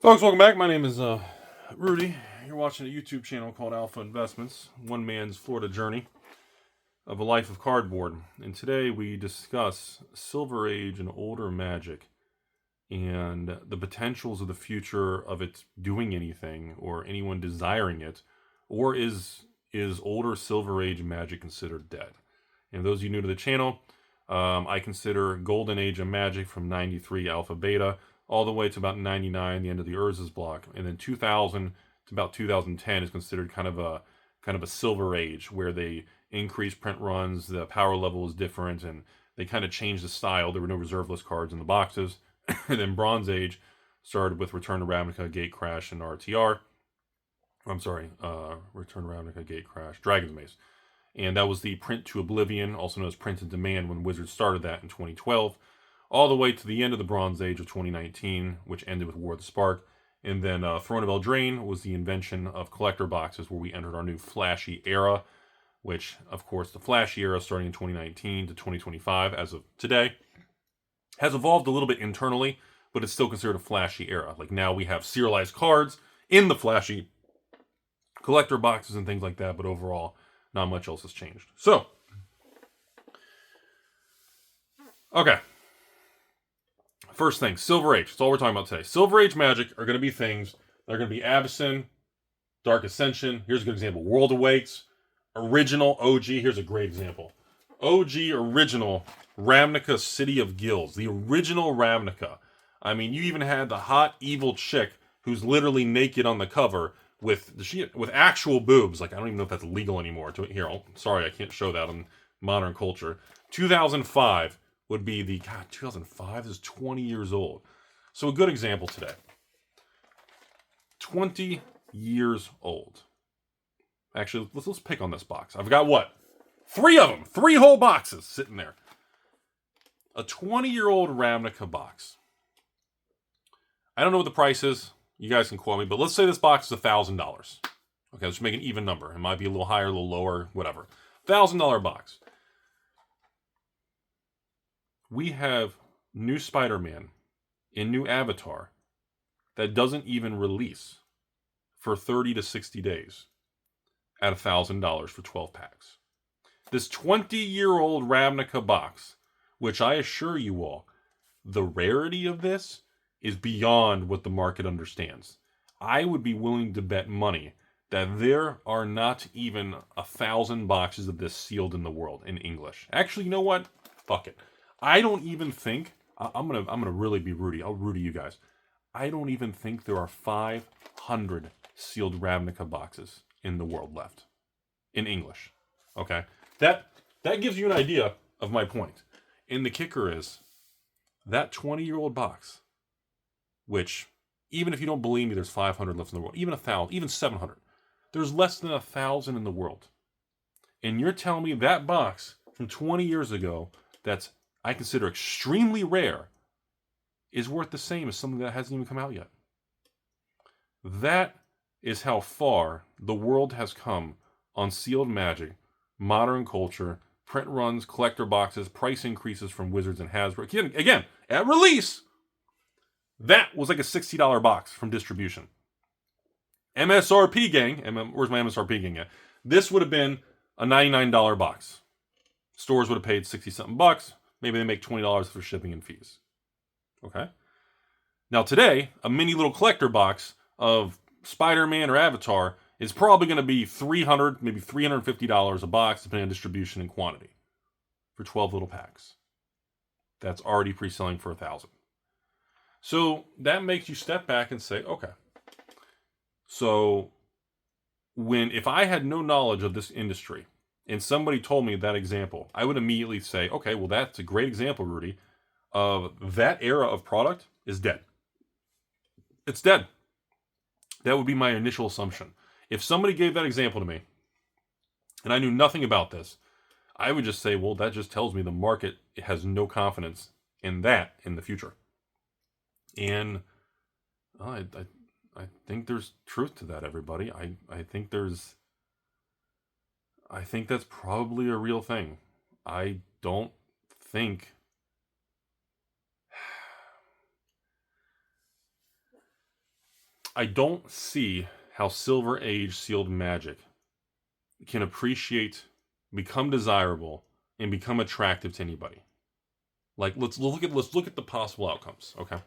Folks, welcome back. My name is Rudy. You're watching a YouTube channel called Alpha Investments, one man's Florida journey of a life of cardboard. And today we discuss Silver Age and older magic and the potentials of the future of it doing anything or anyone desiring it, or is older Silver Age magic considered dead? And those of you new to the channel, I consider Golden Age of Magic from 93 Alpha Beta all the way to about 99, the end of the Urz's block, and then 2000 to about 2010 is considered kind of a Silver Age where they increase print runs, the power level is different, and they kind of changed the style. There were no reserve list cards in the boxes. And then Bronze Age started with Return to Ravnica, Gate Crash, and RTR. I'm sorry, Return to Ravnica, Gate Crash, Dragon's Maze. And that was the Print to Oblivion, also known as Print in Demand, when Wizards started that in 2012, all the way to the end of the Bronze Age of 2019, which ended with War of the Spark. And then Throne of Eldraine was the invention of collector boxes, where we entered our new flashy era, which, of course, the flashy era starting in 2019 to 2025, as of today, has evolved a little bit internally, but it's still considered a flashy era. Like now we have serialized cards in the flashy collector boxes and things like that, but overall, not much else has changed. So, okay. First thing, Silver Age. That's all we're talking about today. Silver Age magic are going to be things that are going to be Abyssin, Dark Ascension. Here's a good example. World Awakes, original OG. Here's a great example. OG original Ravnica City of Guilds. The original Ravnica. I mean, you even had the hot evil chick who's literally naked on the cover with actual boobs. Like, I don't even know if that's legal anymore. Here, sorry, I can't show that in modern culture. 2005 would be the, God, 2005 is 20 years old. So a good example today. 20 years old. Actually, let's pick on this box. I've got what? 3 of them. 3 whole boxes sitting there. A 20-year-old Ravnica box. I don't know what the price is. You guys can quote me, but let's say this box is $1,000. Okay, let's make an even number. It might be a little higher, a little lower, whatever. $1,000 box. We have new Spider-Man and new Avatar that doesn't even release for 30 to 60 days at $1,000 for 12 packs. This 20-year-old Ravnica box, which I assure you all, the rarity of this is beyond what the market understands. I would be willing to bet money that there are not even 1,000 boxes of this sealed in the world in English. Actually, you know what? Fuck it. I don't even think, I'm gonna really be Rudy. I'll Rudy you guys. I don't even think there are 500 sealed Ravnica boxes in the world left in English. Okay, that gives you an idea of my point. And the kicker is that 20-year-old box, which even if you don't believe me, there's 500 left in the world, even 1,000, even 700. There's less than 1,000 in the world, and you're telling me that box from 20 years ago that's I consider extremely rare is worth the same as something that hasn't even come out yet. That is how far the world has come on sealed magic, modern culture, print runs, collector boxes, price increases from Wizards and Hasbro. Again, at release, that was like a $60 box from distribution. MSRP gang, where's my MSRP gang at? This would have been a $99 box. Stores would have paid 60-something bucks. Maybe they make $20 for shipping and fees. Okay? Now today, a mini little collector box of Spider-Man or Avatar is probably going to be $300, maybe $350 a box, depending on distribution and quantity, for 12 little packs. That's already pre-selling for $1,000. So that makes you step back and say, okay. So if I had no knowledge of this industry, and somebody told me that example, I would immediately say, okay, well, that's a great example, Rudy, of that era of product is dead. It's dead. That would be my initial assumption. If somebody gave that example to me, and I knew nothing about this, I would just say, well, that just tells me the market has no confidence in that in the future. And I think there's truth to that, everybody. I think that's probably a real thing. I don't think I don't see how Silver Age sealed magic can appreciate, become desirable, and become attractive to anybody. Like, let's look at the possible outcomes. Okay,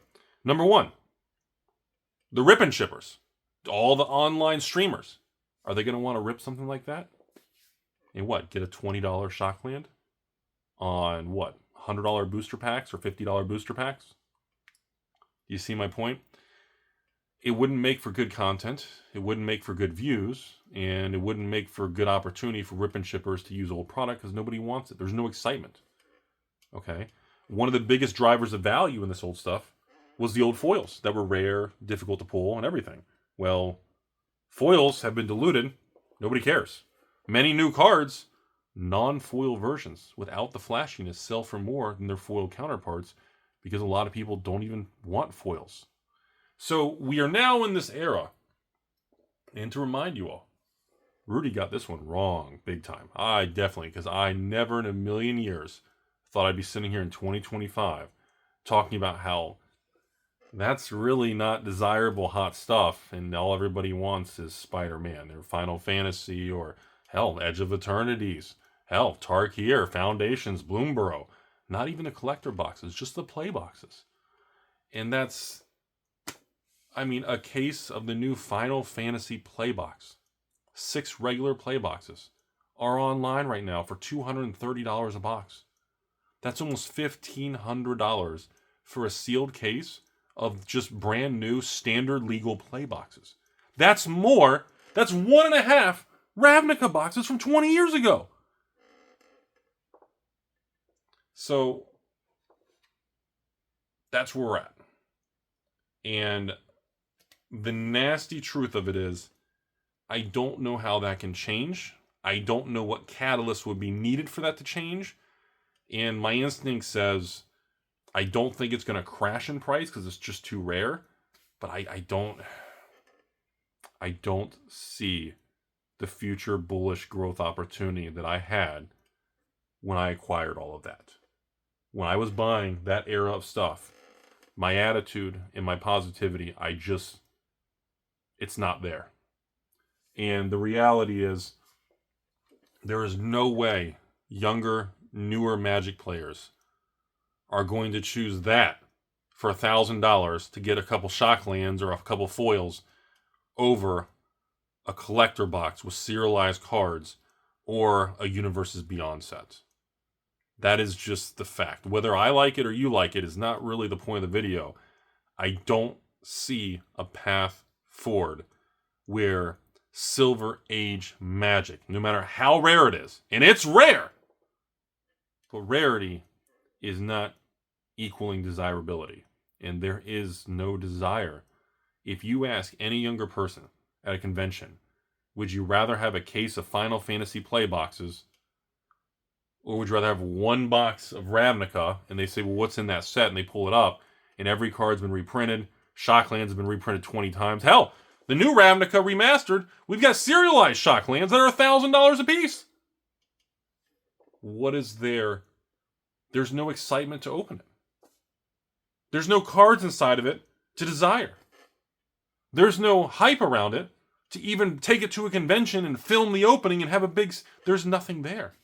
number one, the rip and shippers, all the online streamers, are they going to want to rip something like that? And what? Get a $20 Shockland on what? $100 booster packs or $50 booster packs? Do you see my point? It wouldn't make for good content. It wouldn't make for good views, and it wouldn't make for good opportunity for rip and shippers to use old product because nobody wants it. There's no excitement. Okay. One of the biggest drivers of value in this old stuff was the old foils that were rare, difficult to pull, and everything. Well, foils have been diluted. Nobody cares. Many new cards, non-foil versions without the flashiness, sell for more than their foil counterparts because a lot of people don't even want foils. So we are now in this era. And to remind you all, Rudy got this one wrong big time. I definitely, because I never in a million years thought I'd be sitting here in 2025 talking about how that's really not desirable hot stuff and all everybody wants is Spider-Man, their Final Fantasy, or hell, Edge of Eternities, hell, Tarkir, Foundations, Bloomborough. Not even the collector boxes, just the play boxes. And that's, I mean, a case of the new Final Fantasy play box. 6 regular play boxes are online right now for $230 a box. That's almost $1,500 for a sealed case of just brand new standard legal play boxes. That's more. That's 1.5 Ravnica boxes from 20 years ago. So that's where we're at. And the nasty truth of it is, I don't know how that can change. I don't know what catalyst would be needed for that to change. And my instinct says, I don't think it's going to crash in price because it's just too rare. But I don't see the future bullish growth opportunity that I had when I acquired all of that. When I was buying that era of stuff, my attitude and my positivity, it's not there. And the reality is, there is no way younger, newer Magic players are going to choose that for $1,000 to get a couple Shocklands or a couple foils over a collector box with serialized cards or a Universes Beyond set. That is just the fact. Whether I like it or you like it is not really the point of the video. I don't see a path forward where Silver Age Magic, no matter how rare it is, and it's rare, but rarity is not equaling desirability. And there is no desire. If you ask any younger person at a convention, would you rather have a case of Final Fantasy play boxes, or would you rather have one box of Ravnica? And they say, well, what's in that set? And they pull it up, and every card's been reprinted. Shocklands have been reprinted 20 times. Hell, the new Ravnica remastered, we've got serialized Shocklands that are $1,000 a piece. What is there? There's no excitement to open it. There's no cards inside of it to desire. There's no hype around it to even take it to a convention and film the opening and have a big... There's nothing there.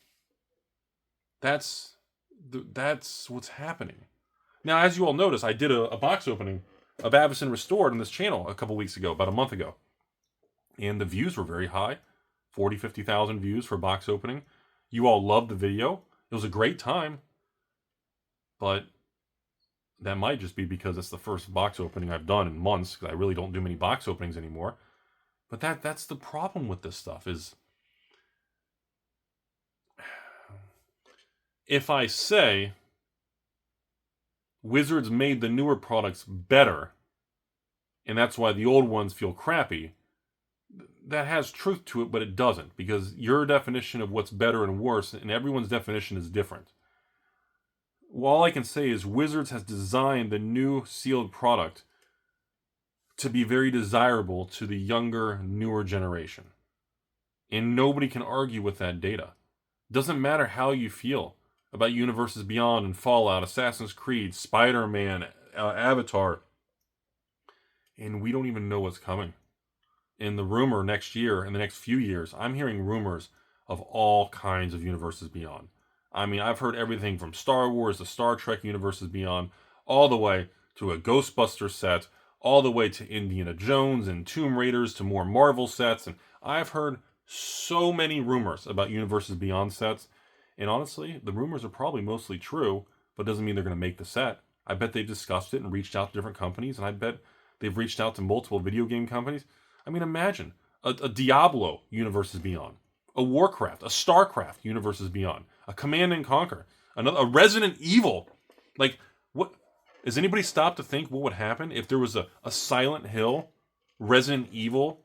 That's what's happening. Now, as you all notice, I did a box opening of Avacyn Restored on this channel a couple weeks ago, about a month ago. And the views were very high. 40, 50,000 views for box opening. You all loved the video. It was a great time. But that might just be because it's the first box opening I've done in months, because I really don't do many box openings anymore. But that's the problem with this stuff is, if I say Wizards made the newer products better, and that's why the old ones feel crappy, that has truth to it, but it doesn't, because your definition of what's better and worse, and everyone's definition is different. Well, all I can say is Wizards has designed the new sealed product to be very desirable to the younger, newer generation. And nobody can argue with that data. Doesn't matter how you feel about Universes Beyond and Fallout, Assassin's Creed, Spider-Man, Avatar. and we don't even know what's coming. In the rumor next year, in the next few years, I'm hearing rumors of all kinds of universes beyond. I mean, I've heard everything from Star Wars to Star Trek universes beyond, all the way to a Ghostbuster set, all the way to Indiana Jones and Tomb Raiders to more Marvel sets. And I've heard so many rumors about universes beyond sets. And honestly, the rumors are probably mostly true, but doesn't mean they're going to make the set. I bet they've discussed it and reached out to different companies, and I bet they've reached out to multiple video game companies. I mean, imagine a Diablo universes beyond, a Warcraft, a Starcraft universes beyond, a Command and Conquer, a Resident Evil. Like, what? Has anybody stopped to think what would happen if there was a Silent Hill, Resident Evil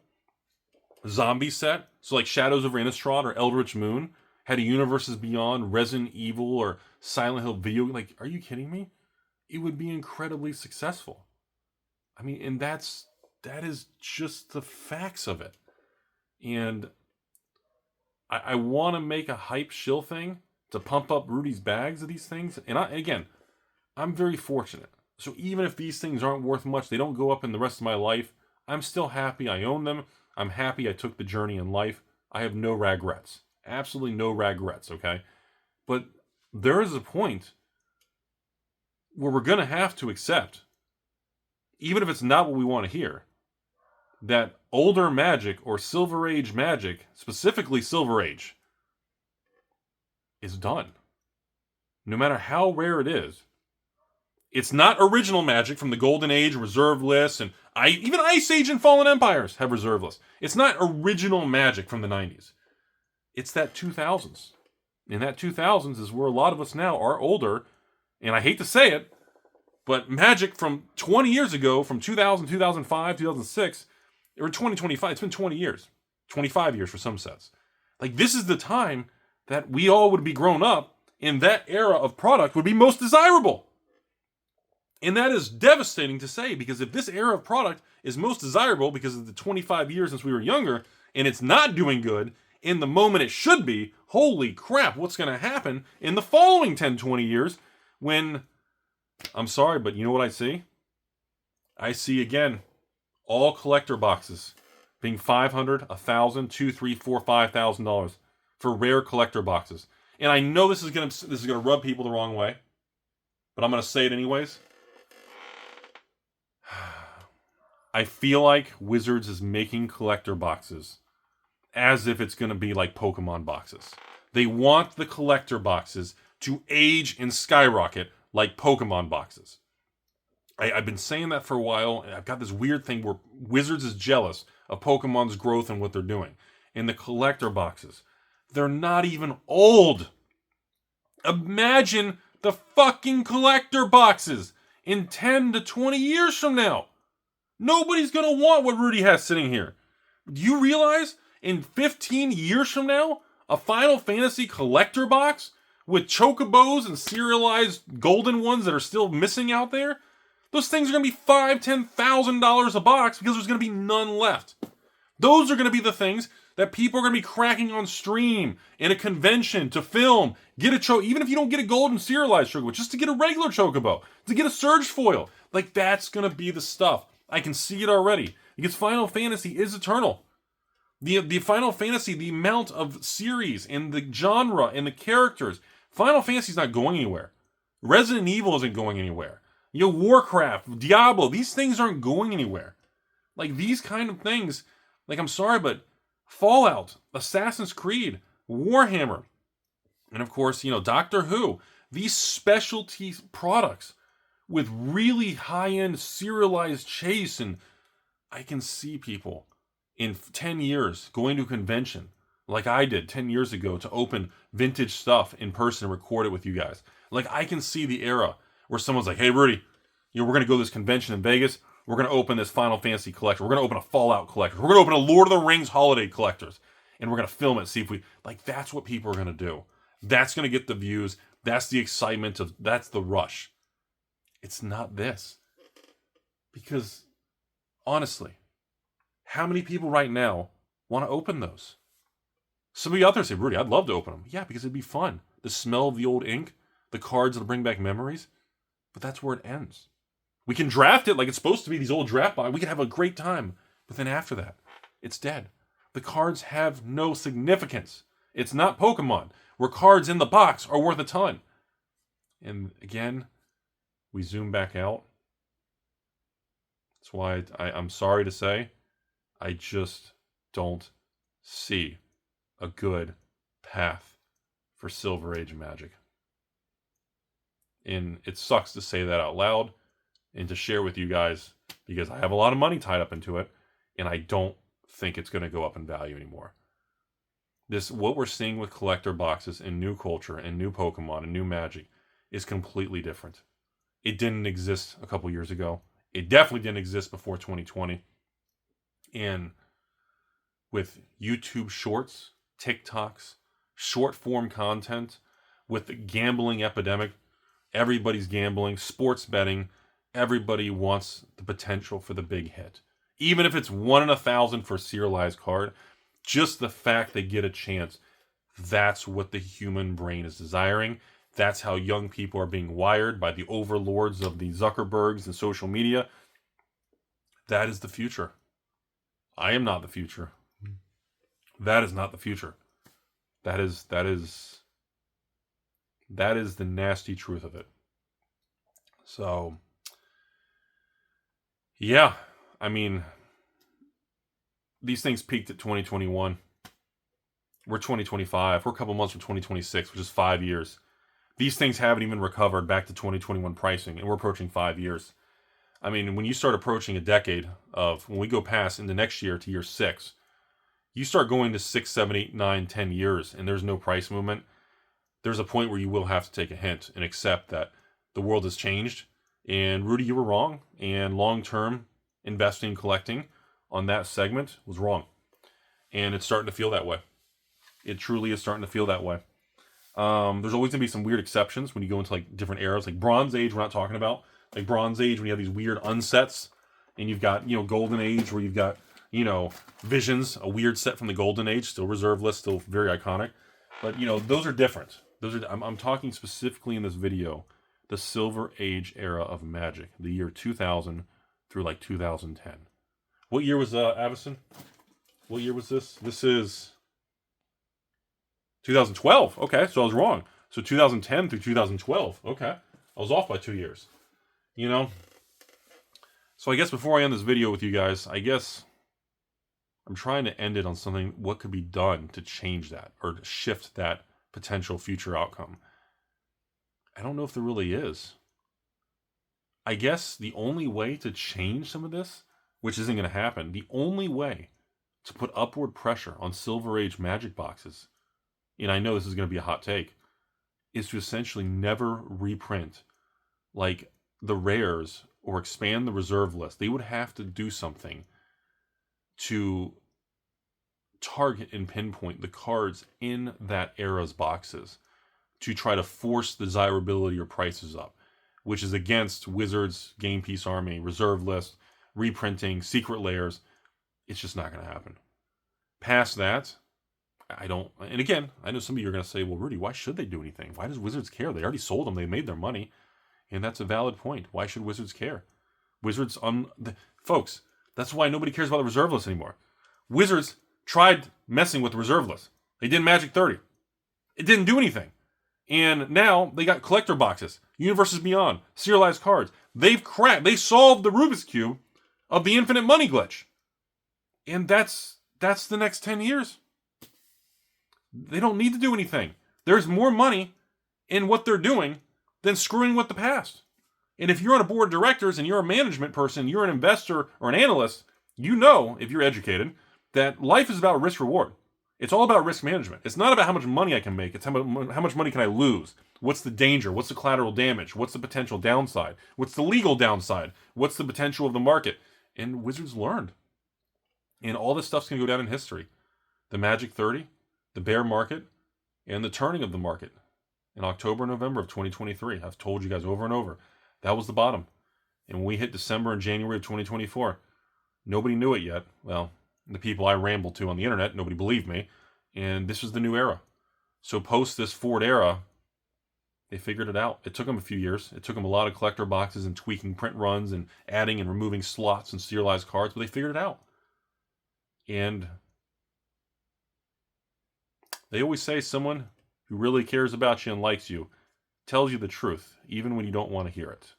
zombie set? So like Shadows over Innistrad or Eldritch Moon had a universes beyond Resident Evil or Silent Hill video. Like, are you kidding me? It would be incredibly successful. I mean, and that is just the facts of it. And I want to make a hype shill thing to pump up Rudy's bags of these things. And again, I'm very fortunate. So even if these things aren't worth much, they don't go up in the rest of my life, I'm still happy I own them. I'm happy I took the journey in life. I have no regrets. Absolutely no regrets, okay? But there is a point where we're going to have to accept, even if it's not what we want to hear, that older magic or Silver Age magic, specifically Silver Age, is done. No matter how rare it is. It's not original magic from the Golden Age, reserve lists, and even Ice Age and Fallen Empires have reserve lists. It's not original magic from the 90s. It's that 2000s. And that 2000s is where a lot of us now are older, and I hate to say it, but magic from 20 years ago, from 2000, 2005, 2006, or 2025, it's been 20 years. 25 years for some sets. Like, this is the time that we all would be grown up, and that era of product would be most desirable. And that is devastating to say, because if this era of product is most desirable because of the 25 years since we were younger, and it's not doing good in the moment it should be, holy crap, what's going to happen in the following 10, 20 years when, I'm sorry, but you know what I see? I see, again, all collector boxes being $500, $1,000, $2,000, $3,000, $4,000, $5,000 for rare collector boxes. And I know this is gonna rub people the wrong way, but I'm gonna say it anyways. I feel like Wizards is making collector boxes as if it's going to be like Pokemon boxes. They want the collector boxes to age and skyrocket like Pokemon boxes. I've been saying that for a while, and I've got this weird thing where Wizards is jealous of Pokemon's growth and what they're doing. And the collector boxes, they're not even old. Imagine the fucking collector boxes in 10 to 20 years from now. Nobody's going to want what Rudy has sitting here. Do you realize in 15 years from now, a Final Fantasy collector box with chocobos and serialized golden ones that are still missing out there? Those things are going to be $5,000, $10,000 a box because there's going to be none left. Those are going to be the things that people are going to be cracking on stream, in a convention, to film, get a chocobo, even if you don't get a golden serialized chocobo, just to get a regular chocobo, to get a surge foil. Like, that's going to be the stuff. I can see it already. Because Final Fantasy is eternal. The Final Fantasy, the amount of series and the genre and the characters, Final Fantasy's not going anywhere. Resident Evil isn't going anywhere. You know, Warcraft, Diablo, these things aren't going anywhere. Like, these kind of things, like, I'm sorry, but Fallout, Assassin's Creed, Warhammer, and of course, you know, Doctor Who, these specialty products with really high-end serialized chase, and I can see people in 10 years going to a convention like I did 10 years ago to open vintage stuff in person and record it with you guys. Like, I can see the era where someone's like, hey, Rudy, you know, we're going to go to this convention in Vegas. We're going to open this Final Fantasy collector. We're going to open a Fallout collector. We're going to open a Lord of the Rings holiday collectors. And we're going to film it, see if we... Like, that's what people are going to do. That's going to get the views. That's the excitement. That's the rush. It's not this. Because, honestly, how many people right now want to open those? Somebody out there say, Rudy, I'd love to open them. Yeah, because it'd be fun. The smell of the old ink, the cards that'll bring back memories. But that's where it ends. We can draft it like it's supposed to be, these old draft boxes. We can have a great time. But then after that, it's dead. The cards have no significance. It's not Pokemon, where cards in the box are worth a ton. And again, we zoom back out. That's why I'm sorry to say, I just don't see a good path for Silver Age Magic. And it sucks to say that out loud and to share with you guys, because I have a lot of money tied up into it, and I don't think it's going to go up in value anymore. What we're seeing with collector boxes and new culture and new Pokemon and new Magic is completely different. It didn't exist a couple years ago. It definitely didn't exist before 2020. And with YouTube Shorts, TikToks, short form content, with the gambling epidemic, everybody's gambling, sports betting, everybody wants the potential for the big hit. Even if it's 1 in 1,000 for a serialized card, just the fact they get a chance, that's what the human brain is desiring. That's how young people are being wired by the overlords of the Zuckerbergs and social media. That is the future. I am not the future. That is not the future. That is the nasty truth of it. So, yeah, I mean, these things peaked at 2021. We're 2025. We're a couple months from 2026, which is 5 years. These things haven't even recovered back to 2021 pricing, and we're approaching 5 years. I mean, when you start approaching a decade of, when we go past into next year to year 6, you start going to 6, 7, 8, 9, 10 years, and there's no price movement. There's a point where you will have to take a hint and accept that the world has changed. And Rudy, you were wrong. And long-term investing, collecting on that segment was wrong. And it's starting to feel that way. It truly is starting to feel that way. There's always going to be some weird exceptions when you go into like different eras. Like Bronze Age, we're not talking about. Like Bronze Age, when you have these weird unsets. And you've got, Golden Age, where you've got, Visions, a weird set from the Golden Age. Still reserve list, still very iconic. But, those are different. I'm talking specifically in this video, the Silver Age era of Magic, the year 2000 through like 2010. What year was Avison? What year was this? This is 2012. Okay, so I was wrong. So 2010 through 2012. Okay, I was off by 2 years. So I guess before I end this video with you guys, I guess I'm trying to end it on something, what could be done to change that or to shift that potential future outcome. I don't know if there really is. I guess the only way to change some of this, which isn't going to happen, the only way to put upward pressure on Silver Age Magic boxes, and I know this is going to be a hot take, is to essentially never reprint like the rares or expand the reserve list. They would have to do something to target and pinpoint the cards in that era's boxes to try to force desirability or prices up, which is against Wizards, Game Piece Army, reserve list, reprinting, secret layers. It's just not going to happen. Past that, I don't. And again, I know some of you are going to say, well, Rudy, why should they do anything? Why does Wizards care? They already sold them. They made their money. And that's a valid point. Why should Wizards care? Wizards, folks, that's why nobody cares about the reserve list anymore. Wizards tried messing with the reserve list. They did Magic 30. It didn't do anything. And now they got collector boxes, Universes Beyond, serialized cards. They've cracked. They solved the Rubik's Cube of the infinite money glitch. And that's the next 10 years. They don't need to do anything. There's more money in what they're doing than screwing with the past. And if you're on a board of directors and you're a management person, you're an investor or an analyst, you know, if you're educated, that life is about risk reward. It's all about risk management. It's not about how much money I can make. It's how much money can I lose? What's the danger? What's the collateral damage? What's the potential downside? What's the legal downside? What's the potential of the market? And Wizards learned. And all this stuff's going to go down in history. The Magic 30, the bear market, and the turning of the market in October, November of 2023. I've told you guys over and over. That was the bottom. And when we hit December and January of 2024, nobody knew it yet. Well, the people I rambled to on the internet, nobody believed me. And this was the new era. So post this Ford era, They figured it out. It took them a few years. It took them a lot of collector boxes and tweaking print runs and adding and removing slots and serialized cards, but they figured it out. And they always say someone who really cares about you and likes you tells you the truth, even when you don't want to hear it.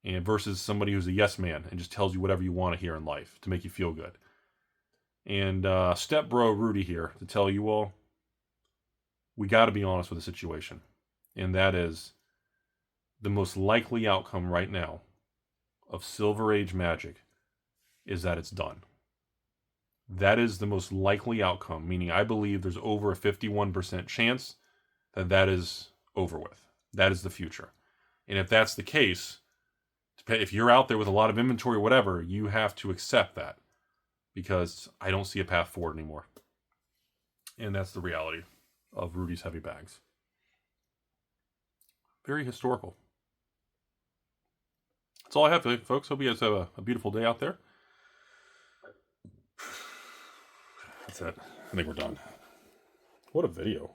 And versus somebody who's a yes man and just tells you whatever you want to hear in life to make you feel good. And step bro Rudy here to tell you all, we got to be honest with the situation. And that is the most likely outcome right now of Silver Age Magic is that it's done. That is the most likely outcome, meaning I believe there's over a 51% chance that that is over with. That is the future. And if that's the case, if you're out there with a lot of inventory or whatever, you have to accept that, because I don't see a path forward anymore. And that's the reality of Rudy's heavy bags. Very historical. That's all I have today, folks. Hope you guys have a beautiful day out there. That's it. I think we're done. What a video.